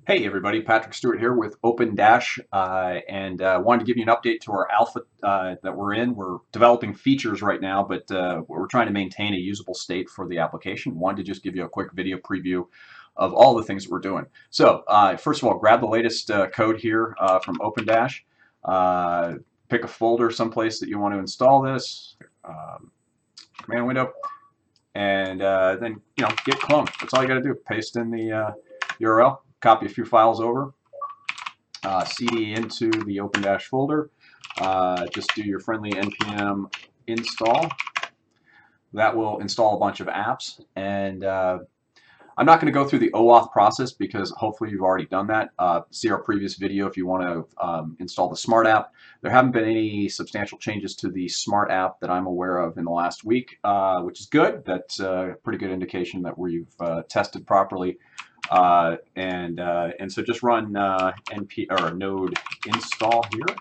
Hey everybody, Patrick Stewart here with Open Dash, and wanted to give you an update to our alpha that we're in. We're developing features right now, but we're trying to maintain a usable state for the application. Wanted to just give you a quick video preview of all the things that we're doing. So first of all, grab the latest code here from Open Dash. Pick a folder someplace that you want to install this. Command window, and then git clone. That's all you got to do. Paste in the URL, copy a few files over, cd into the Open Dash folder. Just do your friendly npm install. That will install a bunch of apps, and I'm not going to go through the OAuth process because hopefully you've already done that. See our previous video if you want to install the Smart app. There haven't been any substantial changes to the Smart app that I'm aware of in the last week, which is good. That's a pretty good indication that we've tested properly. And so just run np or node install here,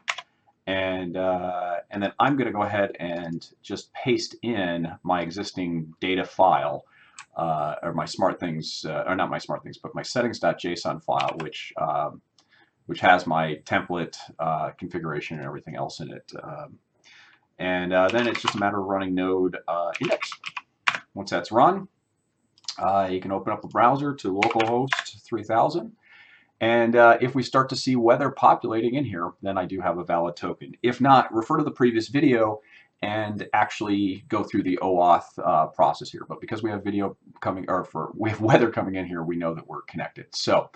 and then I'm going to go ahead and just paste in my existing data file, or my SmartThings, or not my SmartThings, but my settings.json file, which has my template configuration and everything else in it. And then it's just a matter of running node index. Once that's run, you can open up the browser to localhost 3000. And if we start to see weather populating in here, then I do have a valid token. If not, refer to the previous video and actually go through the OAuth process here. But because we have video coming, or we have weather coming in here, we know that we're connected. So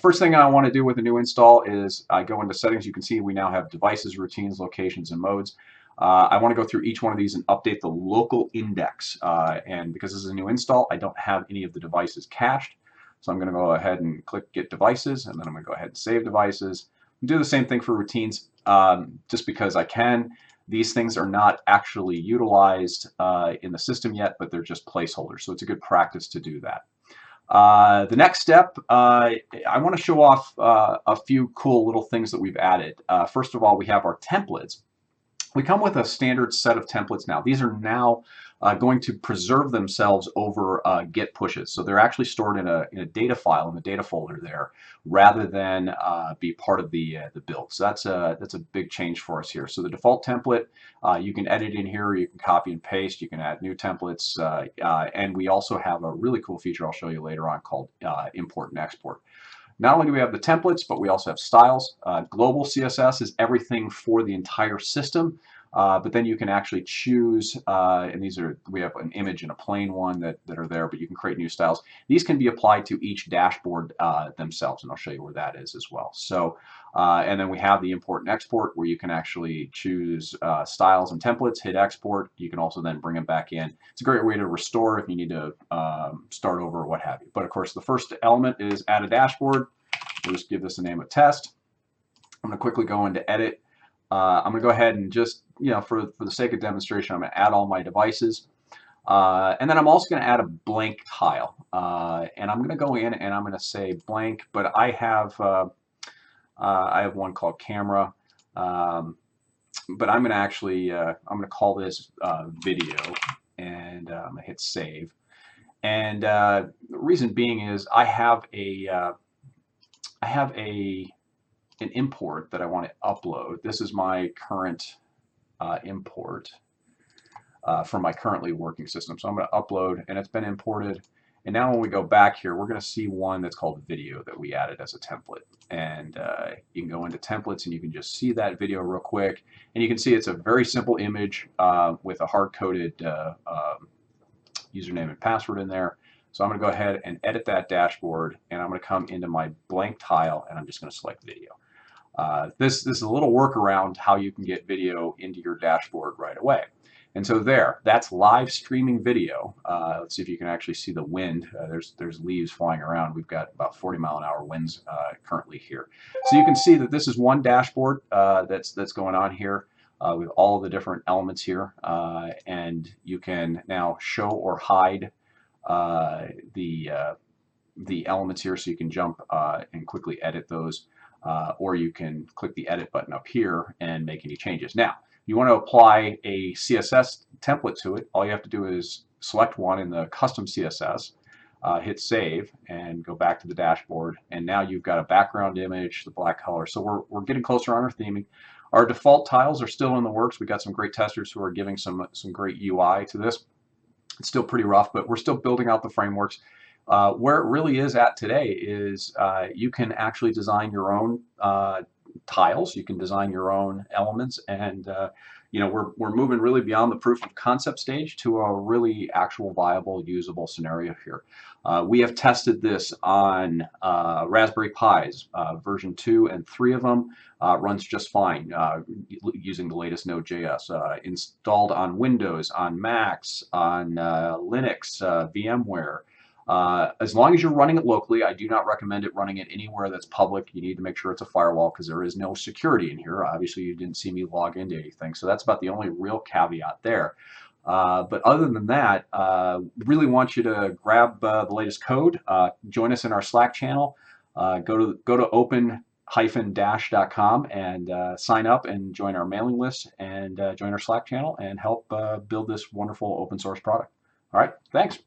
first thing I want to do with a new install is I go into settings. You can see we now have devices, routines, locations, and modes. I want to go through each one of these and update the local index. And because this is a new install, I don't have any of the devices cached. So I'm going to go ahead and click Get Devices, and then I'm going to go ahead and save devices. Do the same thing for routines, just because I can. These things are not actually utilized in the system yet, but they're just placeholders. So it's a good practice to do that. The next step, I want to show off a few cool little things that we've added. First of all, we have our templates. We come with a standard set of templates now. These are now going to preserve themselves over Git pushes. So they're actually stored in a data file in the data folder there, rather than be part of the build. So that's a big change for us here. So the default template, you can edit in here, you can copy and paste, you can add new templates, and we also have a really cool feature I'll show you later on called import and export. Not only do we have the templates, but we also have styles. Global CSS is everything for the entire system, but then you can actually choose, and we have an image and a plain one that are there, but you can create new styles. These can be applied to each dashboard themselves, and I'll show you where that is as well. So, and then we have the import and export, where you can actually choose styles and templates, hit export. You can also then bring them back in. It's a great way to restore if you need to start over or what have you. But of course, the first element is add a dashboard. We'll just give this a name of test. I'm going to quickly go into edit. I'm going to go ahead and just, for the sake of demonstration, I'm going to add all my devices. And then I'm also going to add a blank tile. And I'm going to go in and I'm going to say blank, but I have one called camera. But I'm going to actually, I'm going to call this video, and I'm going to hit save. And the reason being is I have an import that I want to upload. This is my current import from my currently working system. So I'm going to upload, and it's been imported. And now when we go back here, we're going to see one that's called video that we added as a template. And you can go into templates and you can just see that video real quick. And you can see it's a very simple image with a hard-coded username and password in there. So I'm going to go ahead and edit that dashboard, and I'm going to come into my blank tile, and I'm just going to select video. This is a little workaround how you can get video into your dashboard right away. And so that's live streaming video. Let's see if you can actually see the wind. There's leaves flying around. We've got about 40-mile-an-hour winds currently here. So you can see that this is one dashboard that's going on here with all of the different elements here. And you can now show or hide the elements here, so you can jump and quickly edit those, or you can click the edit button up here and make any changes. Now, you want to apply a CSS template to it. All you have to do is select one in the custom CSS, hit save and go back to the dashboard, and now you've got a background image, the black color. So we're getting closer on our theming. Our default tiles are still in the works. We got some great testers who are giving some great UI to this. It's still pretty rough, but we're still building out the frameworks. Where it really is at today is you can actually design your own tiles. You can design your own elements, and you know, we're moving really beyond the proof of concept stage to a really actual viable usable scenario here. We have tested this on Raspberry Pis, version 2 and 3 of them. Runs just fine using the latest Node.js. Installed on Windows, on Macs, on Linux, VMware. As long as you're running it locally, I do not recommend it running it anywhere that's public. You need to make sure it's a firewall because there is no security in here. Obviously, you didn't see me log into anything, so that's about the only real caveat there. But other than that, really want you to grab the latest code. Join us in our Slack channel. Go to open-dash.com and sign up and join our mailing list and join our Slack channel and help build this wonderful open source product. All right, thanks.